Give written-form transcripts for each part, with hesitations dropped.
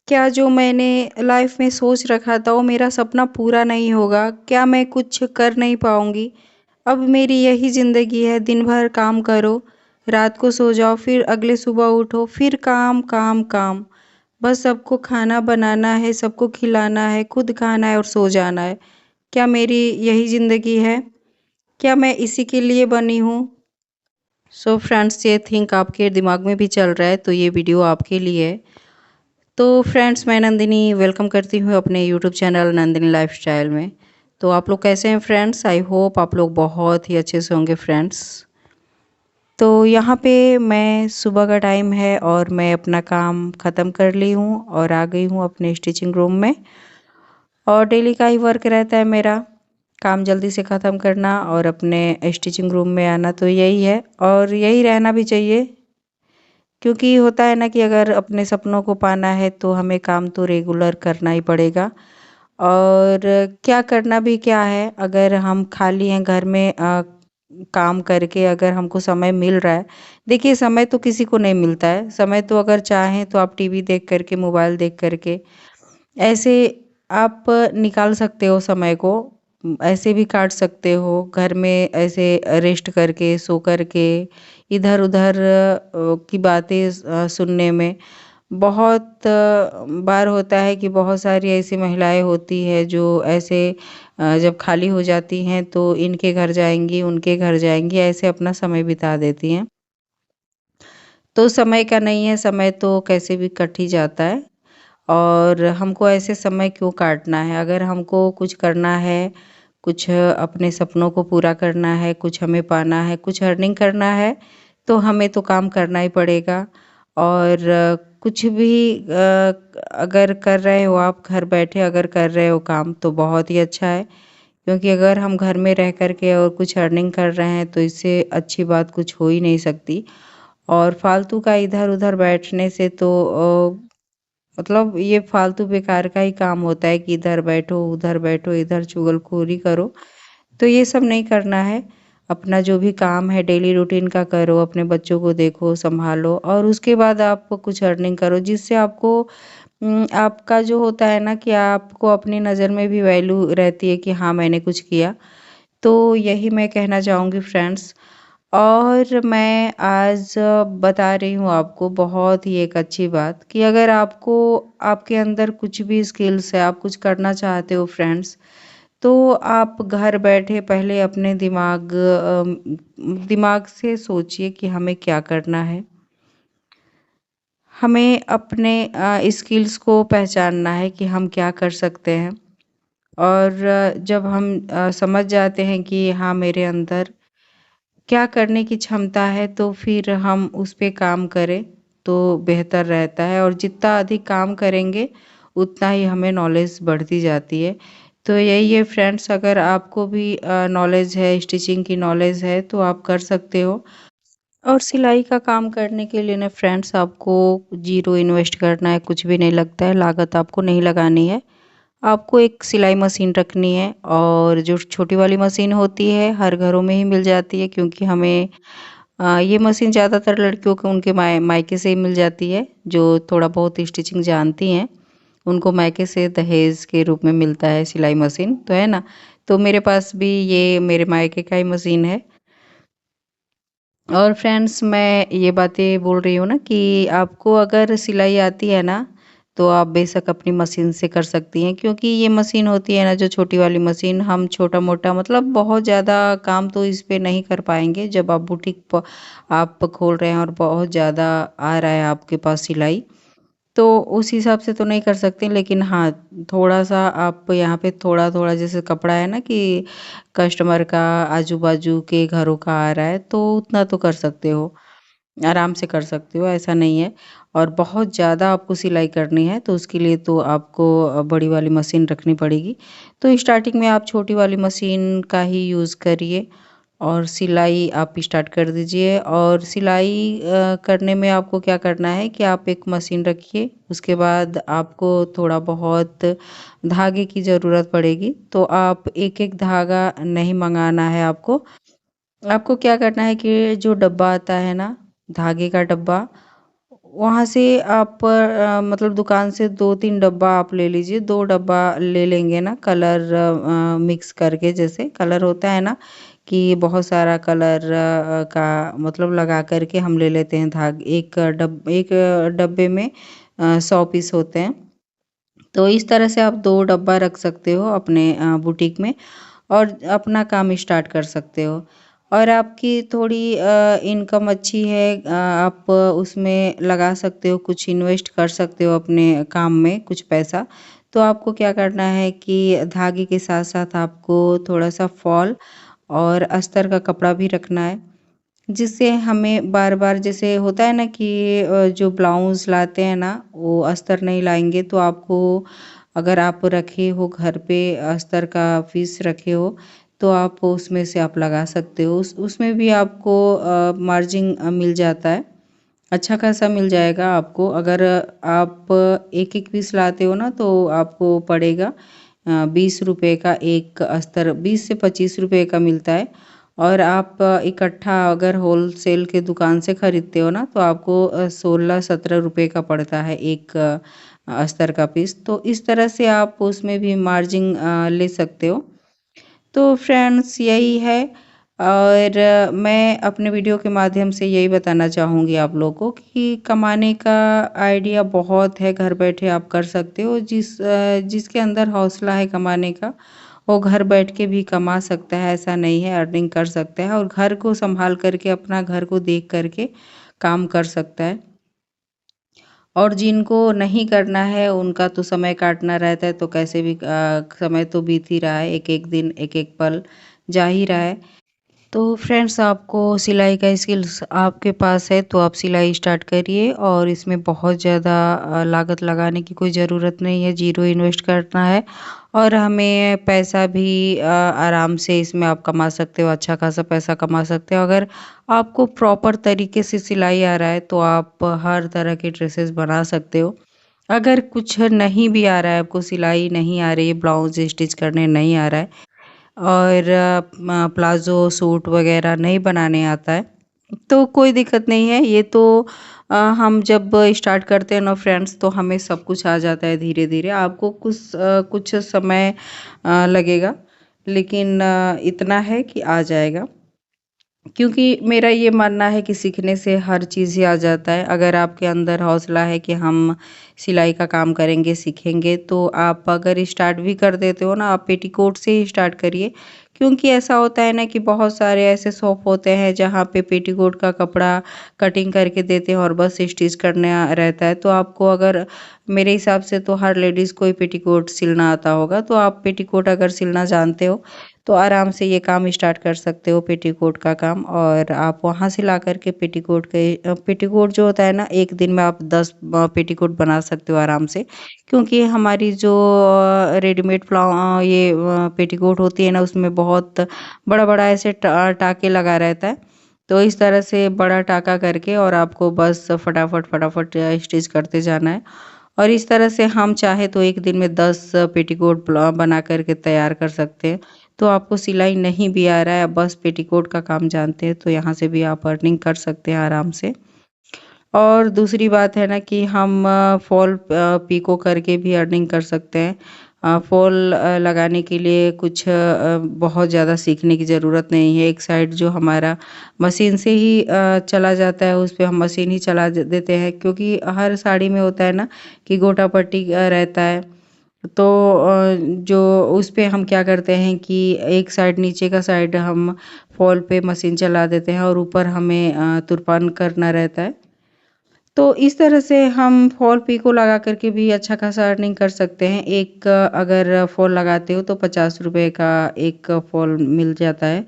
क्या जो मैंने लाइफ में सोच रखा था वो मेरा सपना पूरा नहीं होगा? क्या मैं कुछ कर नहीं पाऊँगी? अब मेरी यही ज़िंदगी है, दिन भर काम करो, रात को सो जाओ, फिर अगले सुबह उठो, फिर काम, काम, काम। बस सबको खाना बनाना है, सबको खिलाना है, खुद खाना है और सो जाना है। क्या मेरी यही ज़िंदगी है? क्या मैं इसी के लिए बनी हूँ? सो फ्रेंड्स, ये थिंक आपके दिमाग में भी चल रहा है तो ये वीडियो आपके लिए है। तो फ्रेंड्स, मैं नंदिनी वेलकम करती हूँ अपने यूट्यूब चैनल नंदिनी लाइफस्टाइल में। तो आप लोग कैसे हैं फ्रेंड्स? आई होप आप लोग बहुत ही अच्छे से होंगे फ्रेंड्स। तो यहाँ पे मैं सुबह का टाइम है और मैं अपना काम ख़त्म कर ली हूँ और आ गई हूँ अपने स्टिचिंग रूम में। और डेली का ही वर्क रहता है मेरा, काम जल्दी से ख़त्म करना और अपने स्टिचिंग रूम में आना, तो यही है और यही रहना भी चाहिए। क्योंकि होता है ना कि अगर अपने सपनों को पाना है तो हमें काम तो रेगुलर करना ही पड़ेगा। और क्या करना भी क्या है, अगर हम खाली हैं घर में काम करके अगर हमको समय मिल रहा है। देखिए, समय तो किसी को नहीं मिलता है, समय तो अगर चाहें तो आप टीवी देख करके, मोबाइल देख करके ऐसे आप निकाल सकते हो समय को। ऐसे भी काट सकते हो घर में, ऐसे रेस्ट करके, सो करके, इधर-उधर की बातें सुनने में। बहुत बार होता है कि बहुत सारी ऐसी महिलाएँ होती हैं जो ऐसे जब खाली हो जाती हैं तो इनके घर जाएँगी, उनके घर जाएँगी, ऐसे अपना समय बिता देती हैं। तो समय का नहीं है, समय तो कैसे भी कट ही जाता है। और हमको ऐसे समय क्यों काटना है? अगर हमको कुछ करना है, कुछ अपने सपनों को पूरा करना है, कुछ हमें पाना है, कुछ अर्निंग करना है, तो हमें तो काम करना ही पड़ेगा। और कुछ भी अगर कर रहे हो आप, घर बैठे अगर कर रहे हो काम, तो बहुत ही अच्छा है। क्योंकि अगर हम घर में रह कर के और कुछ अर्निंग कर रहे हैं तो इससे अच्छी बात कुछ हो ही नहीं सकती। और फालतू का इधर-उधर बैठने से तो मतलब ये फालतू बेकार का ही काम होता है कि इधर बैठो, इधर चुगलखोरी करो। तो ये सब नहीं करना है। अपना जो भी काम है डेली रूटीन का करो, अपने बच्चों को देखो, सँभालो और उसके बाद आप कुछ अर्निंग करो जिससे आपको आपका जो होता है ना कि आपको अपनी नज़र में भी वैल्यू रहती है कि हाँ, मैंने कुछ किया। तो यही मैं कहना चाहूँगी फ्रेंड्स। और मैं आज बता रही हूँ आपको बहुत ही एक अच्छी बात कि अगर आपको आपके अंदर कुछ भी स्किल्स है, आप कुछ करना चाहते हो फ्रेंड्स, तो आप घर बैठे पहले अपने दिमाग से सोचिए कि हमें क्या करना है। हमें अपने स्किल्स को पहचानना है कि हम क्या कर सकते हैं। और जब हम समझ जाते हैं कि हाँ, मेरे अंदर क्या करने की क्षमता है तो फिर हम उस पे काम करें तो बेहतर रहता है। और जितना अधिक काम करेंगे उतना ही हमें नॉलेज बढ़ती जाती है। तो यही है फ्रेंड्स, अगर आपको भी नॉलेज है, स्टिचिंग की नॉलेज है तो आप कर सकते हो। और सिलाई का काम करने के लिए ना फ्रेंड्स, आपको ज़ीरो इन्वेस्ट करना है, कुछ भी नहीं लगता है, लागत आपको नहीं लगानी है। आपको एक सिलाई मशीन रखनी है और जो छोटी वाली मशीन होती है हर घरों में ही मिल जाती है, क्योंकि हमें ये मशीन ज़्यादातर लड़कियों को उनके मायके से ही मिल जाती है। जो थोड़ा बहुत स्टिचिंग जानती हैं उनको मायके से दहेज के रूप में मिलता है सिलाई मशीन, तो है ना। तो मेरे पास भी ये मेरे मायके का ही मशीन है। और फ्रेंड्स, मैं ये बातें बोल रही हूँ ना कि आपको अगर सिलाई आती है ना तो आप बेशक अपनी मशीन से कर सकती हैं, क्योंकि ये मशीन होती है ना जो छोटी वाली मशीन, हम छोटा मोटा मतलब बहुत ज़्यादा काम तो इस पे नहीं कर पाएंगे। जब आप बुटीक आप खोल रहे हैं और बहुत ज़्यादा आ रहा है आपके पास सिलाई, तो उस हिसाब से तो नहीं कर सकते, लेकिन हाँ, थोड़ा-सा आप यहाँ पे थोड़ा-थोड़ा जैसे कपड़ा है ना कि कस्टमर का आजू-बाजू के घरों का आ रहा है, तो उतना तो कर सकते हो, आराम से कर सकते हो, ऐसा नहीं है। और बहुत ज़्यादा आपको सिलाई करनी है, तो उसके लिए तो आपको बड़ी वाली मशीन रखनी पड़ेगी। तो स्टार्टिंग में आप छोटी वाली मशीन का ही यूज़ करिए और सिलाई आप स्टार्ट कर दीजिए। और सिलाई करने में आपको क्या करना है कि आप एक मशीन रखिए, उसके बाद आपको थोड़ा बहुत धागे की ज़रूरत पड़ेगी, तो आप एक-एक धागा नहीं मंगाना है आपको। आपको क्या करना है कि जो डब्बा आता है ना, धागे का डब्बा, वहाँ से आप मतलब दुकान से 2-3 डब्बा आप ले लीजिए, 2 डब्बा ले लेंगे ना कलर मिक्स करके, जैसे कलर होता है ना कि बहुत सारा कलर का मतलब लगा कर के हम ले लेते हैं एक डब्बे में 100 पीस होते हैं। तो इस तरह से आप 2 डब्बा रख सकते हो अपने बुटीक में और अपना काम स्टार्ट कर सकते हो। और आपकी थोड़ी इनकम अच्छी है, आप उसमें लगा सकते हो, कुछ इन्वेस्ट कर सकते हो अपने काम में कुछ पैसा। तो आपको क्या करना है कि धागे के साथ-साथ आपको थोड़ा-सा फॉल और अस्तर का कपड़ा भी रखना है, जिससे हमें बार-बार, जैसे होता है ना कि जो ब्लाउज़ लाते हैं ना, वो अस्तर नहीं लाएँगे, तो आपको अगर आप रखे हो घर पे अस्तर का पीस रखे हो, तो आप उसमें से आप लगा सकते हो। उसमें भी आपको मार्जिन मिल जाता है, अच्छा खासा मिल जाएगा आपको। अगर आप एक-एक पीस लाते हो ना, तो आपको पड़ेगा 20 रुपए का एक अस्तर, 20 से 25 रुपए का मिलता है। और आप इकट्ठा अगर होलसेल के दुकान से खरीदते हो ना, तो आपको 16-17 रुपए का पड़ता है एक अस्तर का पीस। तो इस तरह से आप उसमें भी मार्जिन ले सकते हो। तो फ्रेंड्स यही है। और मैं अपने वीडियो के माध्यम से यही बताना चाहूँगी आप लोगों को कि कमाने का आइडिया बहुत है, घर बैठे आप कर सकते हो। जिसके अंदर हौसला है कमाने का, वो घर बैठ के भी कमा सकता है, ऐसा नहीं है, अर्निंग कर सकता है और घर को संभाल करके, अपना घर को देख करके काम कर सकता है। और जिनको नहीं करना है, उनका तो समय काटना रहता है, तो कैसे भी समय तो बीत ही रहा है, एक-एक दिन, एक-एक पल जा ही रहा है। तो फ्रेंड्स, आपको सिलाई का स्किल्स आपके पास है तो आप सिलाई स्टार्ट करिए, और इसमें बहुत ज़्यादा लागत लगाने की कोई ज़रूरत नहीं है, ज़ीरो इन्वेस्ट करना है और हमें पैसा भी आराम से इसमें आप कमा सकते हो, अच्छा खासा पैसा कमा सकते हो। अगर आपको प्रॉपर तरीके से सिलाई आ रहा है तो आप हर तरह के ड्रेसेस बना सकते हो। अगर कुछ नहीं भी आ रहा है, आपको सिलाई नहीं आ रही है, ब्लाउज स्टिच करने नहीं आ रहा है और प्लाज़ो सूट वग़ैरह नहीं बनाने आता है, तो कोई दिक्कत नहीं है। ये तो हम जब स्टार्ट करते हैं ना फ्रेंड्स, तो हमें सब कुछ आ जाता है धीरे-धीरे। आपको कुछ समय लगेगा, लेकिन इतना है कि आ जाएगा। क्योंकि मेरा ये मानना है कि सीखने से हर चीज़ ही आ जाता है। अगर आपके अंदर हौसला है कि हम सिलाई का काम करेंगे, सीखेंगे, तो आप अगर स्टार्ट भी कर देते हो ना, आप पेटीकोट से ही स्टार्ट करिए। क्योंकि ऐसा होता है ना कि बहुत सारे ऐसे शॉप होते हैं जहाँ पे पेटीकोट का कपड़ा कटिंग करके देते हैं और बस स्टिच करना रहता है। तो आपको, अगर मेरे हिसाब से तो हर लेडीज़ को ही पेटीकोट सिलना आता होगा, तो आप पेटीकोट अगर सिलना जानते हो तो आराम से ये काम स्टार्ट कर सकते हो, पेटीकोट का काम। और आप वहाँ से ला कर के पेटीकोट जो होता है ना, एक दिन में आप 10 पेटीकोट बना सकते हो आराम से। क्योंकि हमारी जो रेडीमेड ये पेटीकोट होती है ना, उसमें बहुत बड़ा-बड़ा ऐसे टाँके लगा रहता है। तो इस तरह से बड़ा टाँका करके और आपको बस फटाफट स्टिच करते जाना है। और इस तरह से हम चाहे तो एक दिन में 10 पेटीकोट बना कर के तैयार कर सकते हैं। तो आपको सिलाई नहीं भी आ रहा है, बस पेटीकोट का काम जानते हैं, तो यहाँ से भी आप अर्निंग कर सकते हैं आराम से। और दूसरी बात है ना कि हम फॉल पिको करके भी अर्निंग कर सकते हैं। फॉल लगाने के लिए कुछ बहुत ज़्यादा सीखने की ज़रूरत नहीं है। एक साइड जो हमारा मशीन से ही चला जाता है, उस पे हम मशीन ही चला देते हैं, क्योंकि हर साड़ी में होता है ना कि गोटा पट्टी रहता है। तो जो उस पे हम क्या करते हैं कि एक साइड, नीचे का साइड हम फॉल पे मशीन चला देते हैं और ऊपर हमें तुरपान करना रहता है। तो इस तरह से हम फॉल पिको लगा कर के भी अच्छा खासा अर्निंग कर सकते हैं। एक अगर फॉल लगाते हो तो 50 रुपए का एक फॉल मिल जाता है।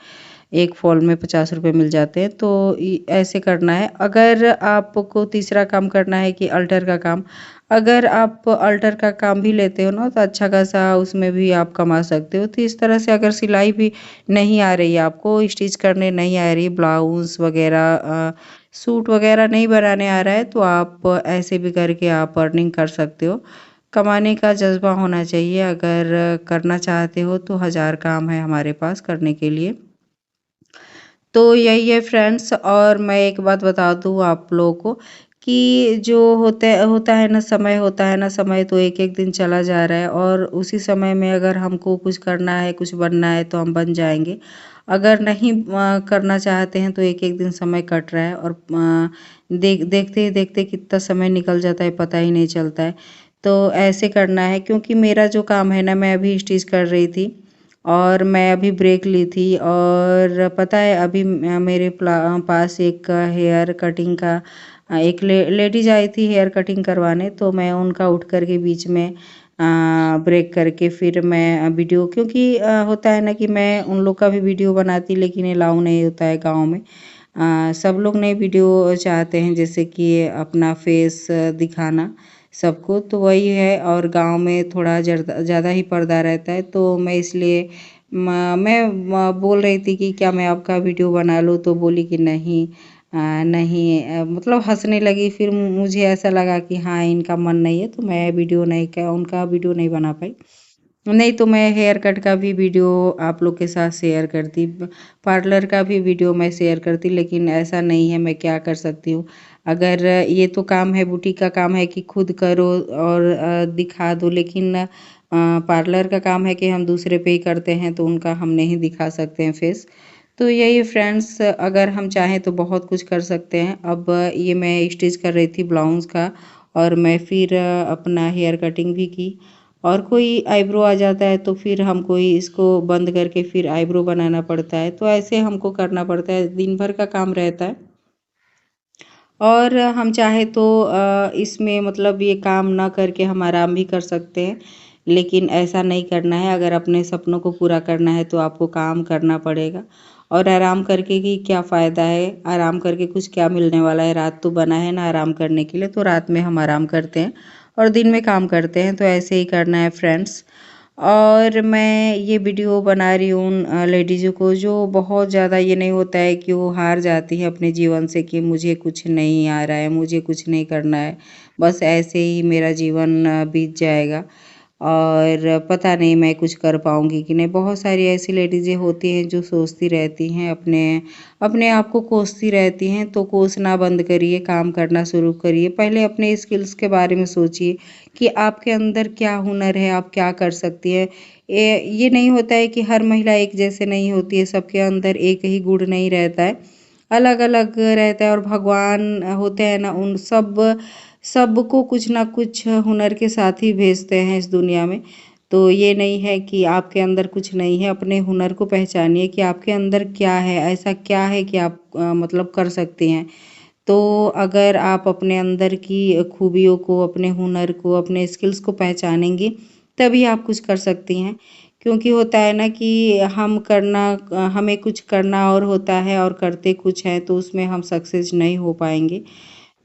एक फॉल में 50 रुपए मिल जाते हैं, तो ऐसे करना है। अगर आपको तीसरा काम करना है कि अल्टर का काम, अगर आप अल्टर का काम भी लेते हो ना, तो अच्छा खासा उसमें भी आप कमा सकते हो। तो इस तरह से अगर सिलाई भी नहीं आ रही है आपको, स्टिच करने नहीं आ रही, ब्लाउज़ वगैरह सूट वगैरह नहीं बनाने आ रहा है, तो आप ऐसे भी करके आप अर्निंग कर सकते हो। कमाने का जज़्बा होना चाहिए, अगर करना चाहते हो तो हज़ार काम है हमारे पास करने के लिए। तो यही है फ्रेंड्स। और मैं एक बात बता दूँ आप लोगों को कि जो होता है ना, समय होता है ना, समय तो एक-एक दिन चला जा रहा है और उसी समय में अगर हमको कुछ करना है, कुछ बनना है तो हम बन जाएँगे। अगर नहीं करना चाहते हैं तो एक-एक दिन समय कट रहा है और देखते ही देखते कितना समय निकल जाता है पता ही नहीं चलता है। तो ऐसे करना है क्योंकि मेरा जो काम है ना, मैं अभी स्टिच कर रही थी और मैं अभी ब्रेक ली थी और पता है अभी मेरे पास एक हेयर कटिंग का एक लेडीज आई थी हेयर कटिंग करवाने, तो मैं उनका उठ कर के बीच में ब्रेक करके फिर मैं वीडियो, क्योंकि होता है ना कि मैं उन लोग का भी वीडियो बनाती लेकिन अलाउ नहीं होता है गाँव में। सब लोग नए वीडियो चाहते हैं जैसे कि अपना फेस दिखाना सबको, तो वही है और गांव में थोड़ा ज़्यादा ही पर्दा रहता है, तो मैं इसलिए मैं बोल रही थी कि क्या मैं आपका वीडियो बना लूँ, तो बोली कि नहीं नहीं, मतलब हंसने लगी। फिर मुझे ऐसा लगा कि हाँ इनका मन नहीं है, तो मैं वीडियो नहीं उनका वीडियो नहीं बना पाई। नहीं तो मैं हेयर कट का भी वीडियो आप लोग के साथ शेयर करती, पार्लर का भी वीडियो मैं शेयर करती, लेकिन ऐसा नहीं है, मैं क्या कर सकती हूँ। अगर ये तो काम है, बुटीक का काम है कि खुद करो और दिखा दो, लेकिन पार्लर का काम है कि हम दूसरे पे ही करते हैं तो उनका हम नहीं दिखा सकते हैं फेस। तो यही फ्रेंड्स, अगर हम चाहें तो बहुत कुछ कर सकते हैं। अब ये मैं स्टिच कर रही थी ब्लाउज़ का और मैं फिर अपना हेयर कटिंग भी की और कोई आईब्रो आ जाता है तो फिर हमको ही इसको बंद करके फिर आईब्रो बनाना पड़ता है, तो ऐसे हमको करना पड़ता है, दिन भर का काम रहता है। और हम चाहे तो इसमें मतलब ये काम ना करके हम आराम भी कर सकते हैं, लेकिन ऐसा नहीं करना है। अगर अपने सपनों को पूरा करना है तो आपको काम करना पड़ेगा और आराम करके की क्या फ़ायदा है, आराम करके कुछ क्या मिलने वाला है। रात तो बना है ना आराम करने के लिए, तो रात में हम आराम करते हैं और दिन में काम करते हैं, तो ऐसे ही करना है फ्रेंड्स। और मैं ये वीडियो बना रही हूँ उन लेडीज़ों को जो बहुत ज़्यादा, ये नहीं होता है कि वो हार जाती है अपने जीवन से कि मुझे कुछ नहीं आ रहा है, मुझे कुछ नहीं करना है, बस ऐसे ही मेरा जीवन बीत जाएगा और पता नहीं मैं कुछ कर पाऊँगी कि नहीं। बहुत सारी ऐसी लेडीज़ें होती हैं जो सोचती रहती हैं, अपने अपने आप को कोसती रहती हैं, तो कोसना बंद करिए, काम करना शुरू करिए। पहले अपने स्किल्स के बारे में सोचिए कि आपके अंदर क्या हुनर है, आप क्या कर सकती हैं। ये नहीं होता है कि हर महिला एक जैसे नहीं होती है, सबके अंदर एक ही गुण नहीं रहता है, अलग-अलग रहता है और भगवान होते हैं ना, उन सबको कुछ ना कुछ हुनर के साथ ही भेजते हैं इस दुनिया में। तो ये नहीं है कि आपके अंदर कुछ नहीं है, अपने हुनर को पहचानिए कि आपके अंदर क्या है, ऐसा क्या है कि आप मतलब कर सकती हैं। तो अगर आप अपने अंदर की खूबियों को, अपने हुनर को, अपने स्किल्स को पहचानेंगी, तभी आप कुछ कर सकती हैं। क्योंकि होता है ना कि हमें कुछ करना और होता है और करते कुछ हैं, तो उसमें हम सक्सेस नहीं हो पाएँगे।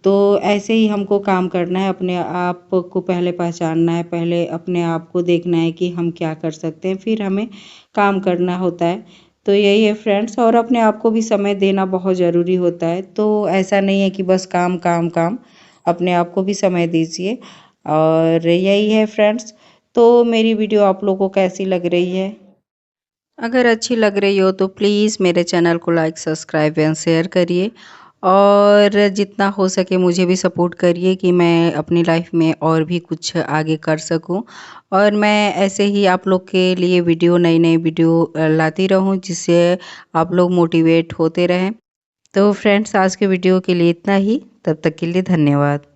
तो ऐसे ही हमको काम करना है, अपने आप को पहले पहचानना है, पहले अपने आप को देखना है कि हम क्या कर सकते हैं, फिर हमें काम करना होता है। तो यही है फ्रेंड्स, और अपने आप को भी समय देना बहुत ज़रूरी होता है। तो ऐसा नहीं है कि बस काम, काम, काम, अपने आप को भी समय दीजिए। और यही है फ्रेंड्स, तो मेरी वीडियो आप लोगों को कैसी लग रही है? अगर अच्छी लग रही हो तो प्लीज़ मेरे चैनल को लाइक, सब्सक्राइब एंड शेयर करिए और जितना हो सके मुझे भी सपोर्ट करिए कि मैं अपनी लाइफ में और भी कुछ आगे कर सकूं और मैं ऐसे ही आप लोग के लिए नई-नई वीडियो लाती रहूं जिससे आप लोग मोटिवेट होते रहें। तो फ्रेंड्स, आज के वीडियो के लिए इतना ही। तब तक के लिए धन्यवाद।